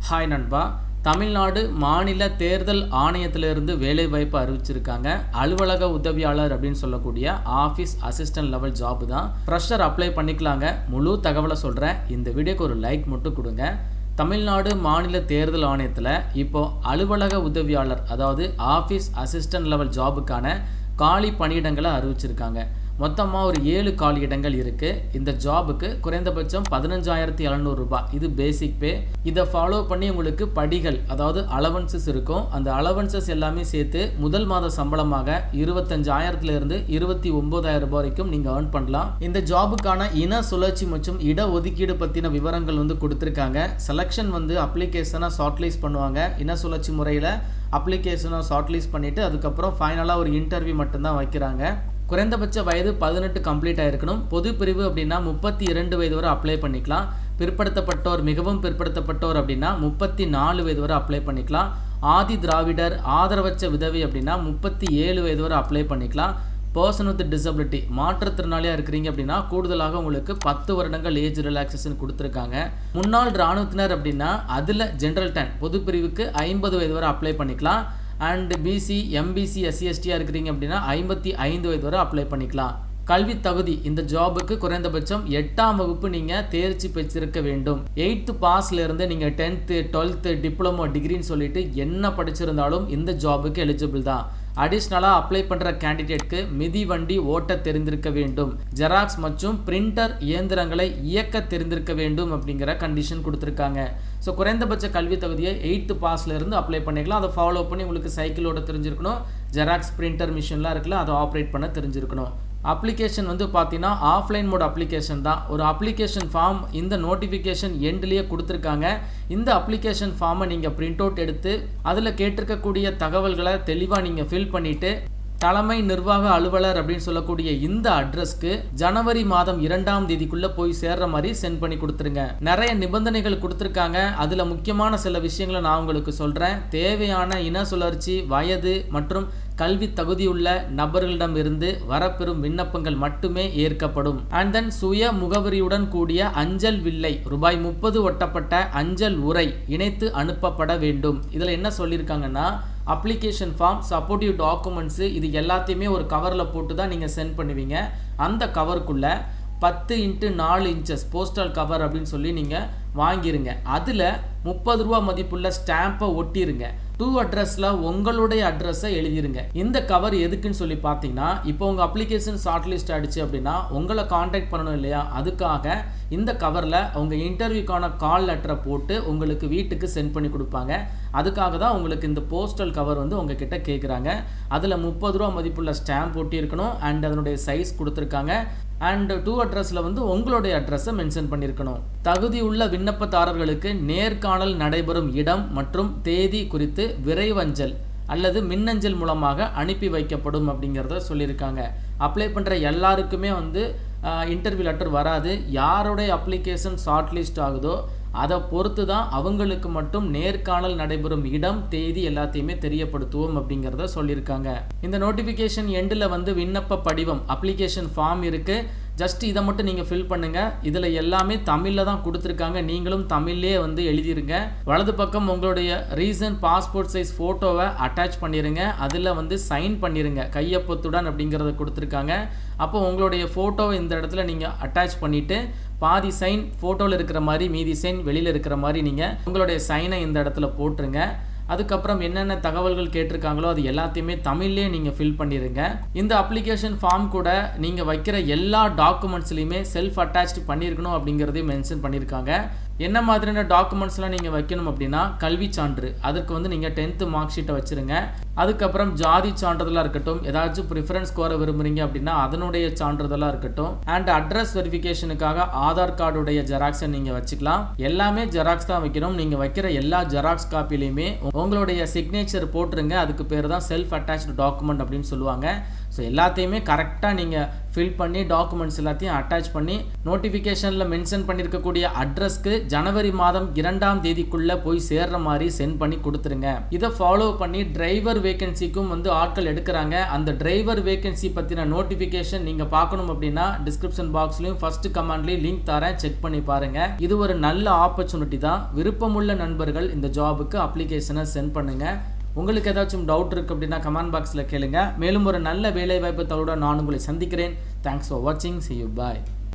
Hi நண்பா. தமிழ்நாடு மாநில தேர்தல் ஆணையத்திலிருந்து வேலைவாய்ப்பு அறிவிச்சிருக்காங்க. அலுவலக உதவியாளர் அப்படின்னு சொல்லக்கூடிய ஆஃபீஸ் அசிஸ்டன்ட் லெவல் ஜாப் தான். ஃப்ரெஷர் அப்ளை பண்ணிக்கலாங்க. முழு தகவலை சொல்கிறேன். இந்த வீடியோக்கு ஒரு லைக் மட்டும் கொடுங்க. தமிழ்நாடு மாநில தேர்தல் ஆணையத்தில் இப்போ அலுவலக உதவியாளர் அதாவது ஆஃபீஸ் அசிஸ்டன்ட் லெவல் ஜாபுக்கான காலி பணியிடங்களை அறிவிச்சிருக்காங்க. மொத்தமாக ஒரு 7 காலி இடங்கள் இருக்குது. இந்த ஜாபுக்கு குறைந்தபட்சம் 15,700 ரூபாய். இது பேசிக் பே. இதை ஃபாலோ பண்ணி உங்களுக்கு படிகள் அதாவது அலவன்சஸ் இருக்கும். அந்த அலவன்சஸ் எல்லாமே சேர்த்து முதல் மாத சம்பளமாக 25,000 29,000 ரூபாய் வரைக்கும் நீங்கள் ஏர்ன் பண்ணலாம். இந்த ஜாபுக்கான இன சுழற்சி மற்றும் இட ஒதுக்கீடு பற்றின விவரங்கள் கொடுத்துருக்காங்க. செலெக்ஷன் அப்ளிகேஷனாக ஷார்ட்லிஸ்ட் பண்ணுவாங்க. இன சுழற்சி முறையில் அப்ளிகேஷனை ஷார்ட்லிஸ்ட் பண்ணிவிட்டு அதுக்கப்புறம் ஃபைனலாக ஒரு இன்டர்வியூ மட்டும்தான் வைக்கிறாங்க. குறைந்தபட்ச வயது 18 கம்ப்ளீட் ஆகிருக்கணும். பொது பிரிவு அப்படின்னா 32 வயது வரை அப்ளை பண்ணிக்கலாம். பிற்படுத்தப்பட்டோர் மிகவும் பிற்படுத்தப்பட்டோர் அப்படின்னா 34 வயது வரை அப்ளை பண்ணிக்கலாம். ஆதி திராவிடர் ஆதரவற்ற விதவை அப்படின்னா 37 வயது வரை அப்ளை பண்ணிக்கலாம். பர்சன் வித் டிசபிலிட்டி மாற்றுத்திறனாளியாக இருக்கிறீங்க அப்படின்னா கூடுதலாக உங்களுக்கு 10 வருடங்கள் ஏஜ் ரிலாக்ஸேஷன் கொடுத்துருக்காங்க. முன்னாள் இராணுவத்தினர் அப்படின்னா அதில் ஜென்ரல் 10 பொது பிரிவுக்கு 50 வயது வரை அப்ளை பண்ணிக்கலாம். அண்ட் பிசி எம்பிசி எஸ்சி எஸ்டியாக இருக்கிறீங்க அப்படின்னா 55 வயது வரை அப்ளை பண்ணிக்கலாம். கல்வி தகுதி இந்த ஜாபுக்கு குறைந்தபட்சம் 8ஆம் வகுப்பு நீங்கள் தேர்ச்சி பெற்றிருக்க வேண்டும். 8th பாஸ்லேருந்து நீங்கள் 10th 12th டிப்ளமோ டிகிரின்னு சொல்லிட்டு என்ன படிச்சிருந்தாலும் இந்த ஜாபுக்கு எலிஜிபிள் தான். அடிஷ்னலாக அப்ளை பண்ணுற கேண்டிடேட்க்கு மிதி வண்டி ஓட்ட தெரிந்திருக்க வேண்டும். ஜெராக்ஸ் மற்றும் பிரிண்டர் இயந்திரங்களை இயக்க தெரிந்திருக்க வேண்டும் அப்படிங்கிற கண்டிஷன் கொடுத்துருக்காங்க. ஸோ குறைந்தபட்ச கல்வி தகுதியை 8th பாஸ்லேருந்து அப்ளை பண்ணிக்கலாம். அதை ஃபாலோ பண்ணி உங்களுக்கு சைக்கிளோட தெரிஞ்சிருக்கணும். ஜெராக்ஸ் பிரிண்டர் மிஷின்லாம் இருக்குல்ல அதை ஆப்ரேட் பண்ண தெரிஞ்சிருக்கணும். அப்ளிகேஷன் பார்த்தீங்கன்னா ஆஃப்லைன் மோட் அப்ளிகேஷன் தான். ஒரு அப்ளிகேஷன் ஃபார்ம் இந்த நோட்டிஃபிகேஷன் எண்ட்லேயே கொடுத்துருக்காங்க. இந்த அப்ளிகேஷன் ஃபார்மை நீங்கள் பிரிண்ட் அவுட் எடுத்து அதில் கேட்டிருக்கக்கூடிய தகவல்களை தெளிவாக நீங்கள் ஃபில் பண்ணிவிட்டு தலைமை நிர்வாக அலுவலர் அப்படின்னு சொல்லக்கூடிய இந்த அட்ரஸ்க்கு ஜனவரி மாதம் 2ஆம் தேதிக்குள்ளே போய் சேர்ற மாதிரி சென்ட் பண்ணி கொடுத்துருங்க. நிறைய நிபந்தனைகள் கொடுத்துருக்காங்க. அதில் முக்கியமான சில விஷயங்களை நான் உங்களுக்கு சொல்கிறேன். தேவையான இன சுழற்சி வயது மற்றும் கல்வி தகுதியுள்ள நபர்களிடம் இருந்து வரப்பெறும் விண்ணப்பங்கள் மட்டுமே ஏற்கப்படும். அண்ட் தென் சுய முகவரியுடன் கூடிய அஞ்சல் வில்லை ரூபாய் 30 ஒட்டப்பட்ட அஞ்சல் உரை இணைத்து அனுப்பப்பட வேண்டும். இதில் என்ன சொல்லியிருக்காங்கன்னா அப்ளிகேஷன் ஃபார்ம் சப்போர்ட்டிவ் டாக்குமெண்ட்ஸு இது எல்லாத்தையுமே ஒரு கவரில் போட்டு தான் நீங்கள் சென்ட் பண்ணுவீங்க. அந்த கவருக்குள்ளே 10x4 இன்ச்சஸ் போஸ்டல் கவர் அப்படின்னு சொல்லி நீங்கள் வாங்கிருங்க. அதில் 30 ரூபா மதிப்புள்ள ஸ்டாம்பை ஒட்டிருங்க. டூ அட்ரஸில் உங்களுடைய அட்ரஸை எழுதிருங்க. இந்த கவர் எதுக்குன்னு சொல்லி பார்த்தீங்கன்னா இப்போ உங்கள் அப்ளிகேஷன் ஷார்ட் லிஸ்ட் ஆகிடுச்சு அப்படின்னா உங்களை காண்டாக்ட் பண்ணணும் இல்லையா, அதுக்காக இந்த கவரில் உங்கள் இன்டர்வியூக்கான கால் லெட்டரை போட்டு உங்களுக்கு வீட்டுக்கு சென்ட் பண்ணி கொடுப்பாங்க. அதுக்காக தான் உங்களுக்கு இந்த போஸ்டல் கவர் உங்ககிட்ட கேட்குறாங்க. அதில் 30 ரூபா மதிப்புள்ள ஸ்டாம்ப் ஒட்டி இருக்கணும். அண்ட் அதனுடைய சைஸ் கொடுத்துருக்காங்க. அண்ட் டூ அட்ரஸில் உங்களுடைய அட்ரஸை மென்ஷன் பண்ணியிருக்கணும். தகுதி உள்ள விண்ணப்பதாரர்களுக்கு நேர்காணல் நடைபெறும் இடம் மற்றும் தேதி குறித்து விரைவஞ்சல் அல்லது மின்னஞ்சல் மூலமாக அனுப்பி வைக்கப்படும் அப்படிங்கிறத சொல்லியிருக்காங்க. அப்ளை பண்ணுற எல்லாருக்குமே இன்டர்வியூ லெட்டர் வராது. யாருடைய அப்ளிகேஷன் ஷார்ட் லிஸ்ட் ஆகுதோ அதை பொறுத்து தான் அவங்களுக்கு மட்டும் நேர்காணல் நடைபெறும் இடம் தேதி எல்லாத்தையுமே தெரியப்படுத்துவோம் அப்படிங்கிறத சொல்லியிருக்காங்க. இந்த நோட்டிஃபிகேஷன் எண்டில் விண்ணப்ப படிவம் அப்ளிகேஷன் ஃபார்ம் இருக்குது. ஜஸ்ட் இதை மட்டும் நீங்கள் ஃபில் பண்ணுங்கள். இதில் எல்லாமே தமிழில் தான் கொடுத்துருக்காங்க. நீங்களும் தமிழ்லே எழுதிருங்க. வலது பக்கம் உங்களுடைய ரீசன்ட் பாஸ்போர்ட் சைஸ் ஃபோட்டோவை அட்டாச் பண்ணிடுங்க. அதில் சைன் பண்ணிடுங்க கையொப்பத்துடன் அப்படிங்கிறத கொடுத்துருக்காங்க. அப்போ உங்களுடைய ஃபோட்டோவை இந்த இடத்துல நீங்கள் அட்டாச் பண்ணிவிட்டு பாதி சைன் ஃபோட்டோவில் இருக்கிற மாதிரி மீதி சைன் வெளியில் இருக்கிற மாதிரி நீங்கள் உங்களுடைய சைனை இந்த இடத்துல போட்டுருங்க. அதுக்கப்புறம் என்னென்ன தகவல்கள் கேட்டிருக்காங்களோ அது எல்லாத்தையுமே தமிழ்லேயே நீங்கள் ஃபில் பண்ணிடுங்க. இந்த அப்ளிகேஷன் ஃபார்ம் கூட நீங்கள் வைக்கிற எல்லா டாக்குமெண்ட்ஸ்லையுமே செல்ஃப் அட்டாச்டு பண்ணியிருக்கணும் அப்படிங்கிறதையும் மென்ஷன் பண்ணியிருக்காங்க. என்ன மாதிரியான டாக்குமெண்ட்ஸ்லாம் நீங்கள் வைக்கணும் அப்படின்னா கல்வி சான்று அதற்கு நீங்கள் 10th மார்க் ஷீட்டை வச்சுருங்க. அதுக்கப்புறம் ஜாதி சான்றிதழாக இருக்கட்டும், ஏதாச்சும் ப்ரிஃபரன்ஸ் கோர விரும்புகிறீங்க அப்படின்னா அதனுடைய சான்றிதழாக இருக்கட்டும். அண்ட் அட்ரஸ் வெரிஃபிகேஷனுக்காக ஆதார் கார்டுடைய ஜெராக்ஸை நீங்கள் வச்சுக்கலாம். எல்லாமே ஜெராக்ஸ் தான் வைக்கணும். நீங்கள் வைக்கிற எல்லா ஜெராக்ஸ் காப்பிலையுமே உங்களுடைய சிக்னேச்சர் போட்டுருங்க. அதுக்கு பேர் தான் செல்ஃப் அட்டாச்டு டாக்குமெண்ட் அப்படின்னு சொல்லுவாங்க. ஸோ எல்லாத்தையுமே கரெக்டாக நீங்கள் ஃபில் பண்ணி டாக்குமெண்ட்ஸ் எல்லாத்தையும் அட்டாச் பண்ணி நோட்டிஃபிகேஷனில் மென்ஷன் பண்ணியிருக்கக்கூடிய அட்ரஸ்க்கு ஜனவரி மாதம் 2ஆம் தேதிக்குள்ளே போய் சேர்ற மாதிரி சென்ட் பண்ணி கொடுத்துருங்க. இதை ஃபாலோ பண்ணி டிரைவர் வேகன்சிக்கும் ஆட்கள் எடுக்கிறாங்க. அந்த டிரைவர் வேகன்சி பற்றின நோட்டிஃபிகேஷன் நீங்கள் பார்க்கணும் அப்படின்னா டிஸ்கிரிப்ஷன் பாக்ஸ்லையும் ஃபர்ஸ்ட் கமெண்ட்லையும் லிங்க் தரேன், செக் பண்ணி பாருங்க. இது ஒரு நல்ல ஆப்பர்ச்சுனிட்டி தான். விருப்பமுள்ள நண்பர்கள் இந்த ஜாபுக்கு அப்ளிகேஷனை சென்ட் பண்ணுங்க. உங்களுக்கு ஏதாச்சும் டவுட் இருக்குது அப்படின்னா கமெண்ட் பாக்ஸில் கேளுங்க. மேலும் ஒரு நல்ல வேலை வாய்ப்பு தகவலுடன் நான் உங்களை சந்திக்கிறேன். தேங்க்ஸ் ஃபார் வாட்சிங். See you. Bye.